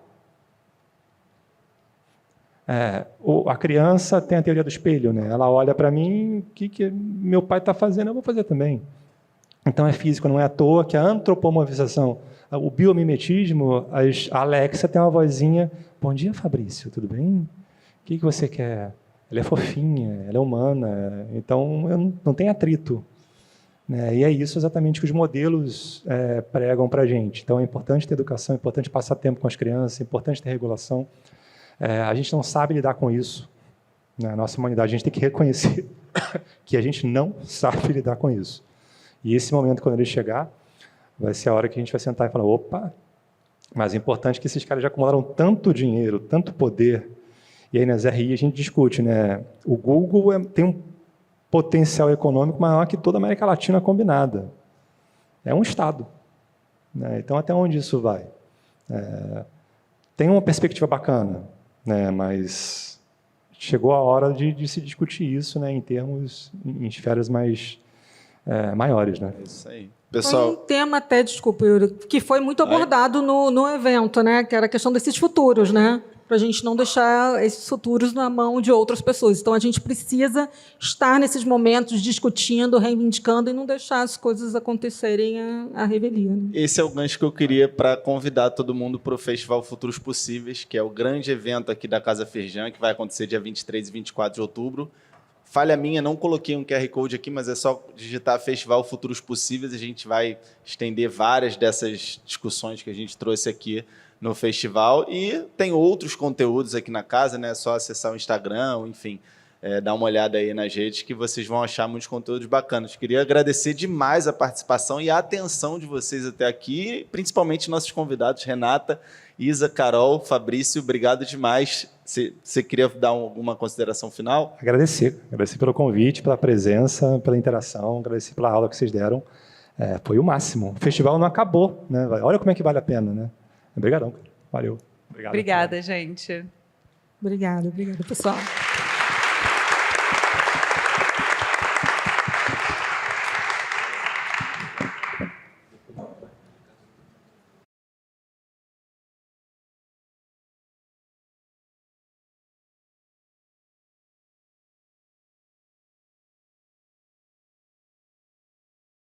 A criança tem a teoria do espelho, né? Ela olha para mim, o que meu pai está fazendo, eu vou fazer também. Então é físico, não é à toa que a antropomorfização, o biomimetismo, a Alexa tem uma vozinha, bom dia, Fabrício, tudo bem? O que você quer? Ela é fofinha, ela é humana, então não tem atrito, né? E é isso exatamente que os modelos pregam para a gente. Então é importante ter educação, é importante passar tempo com as crianças, é importante ter regulação. A gente não sabe lidar com isso, na nossa humanidade. A gente tem que reconhecer que a gente não sabe lidar com isso. E esse momento, quando ele chegar, vai ser a hora que a gente vai sentar e falar, opa, mas é importante que esses caras já acumularam tanto dinheiro, tanto poder. E aí nas RI a gente discute, né? O Google tem um potencial econômico maior que toda a América Latina combinada. É um Estado, né? Então, até onde isso vai? Tem uma perspectiva bacana, né? Mas chegou a hora de se discutir isso, né? Em esferas mais maiores, né? É isso aí. Pessoal, foi um tema até, desculpa, Yuri, que foi muito abordado no evento, né? Que era a questão desses futuros, né? Para a gente não deixar esses futuros na mão de outras pessoas. Então, a gente precisa estar nesses momentos discutindo, reivindicando e não deixar as coisas acontecerem à revelia. Né? Esse é o gancho que eu queria para convidar todo mundo para o Festival Futuros Possíveis, que é o grande evento aqui da Casa Firjan, que vai acontecer dia 23 e 24 de outubro. Falha minha, não coloquei um QR Code aqui, mas é só digitar Festival Futuros Possíveis e a gente vai estender várias dessas discussões que a gente trouxe aqui no festival. E tem outros conteúdos aqui na casa, né? É só acessar o Instagram, enfim, dar uma olhada aí nas redes que vocês vão achar muitos conteúdos bacanas. Queria agradecer demais a participação e a atenção de vocês até aqui, principalmente nossos convidados, Renata, Isa, Carol, Fabrício, obrigado demais. Você queria dar alguma consideração final? Agradecer pelo convite, pela presença, pela interação, agradecer pela aula que vocês deram. Foi o máximo. O festival não acabou, né? Olha como é que vale a pena, né? Obrigadão. Valeu. Obrigada, gente. Obrigada, pessoal.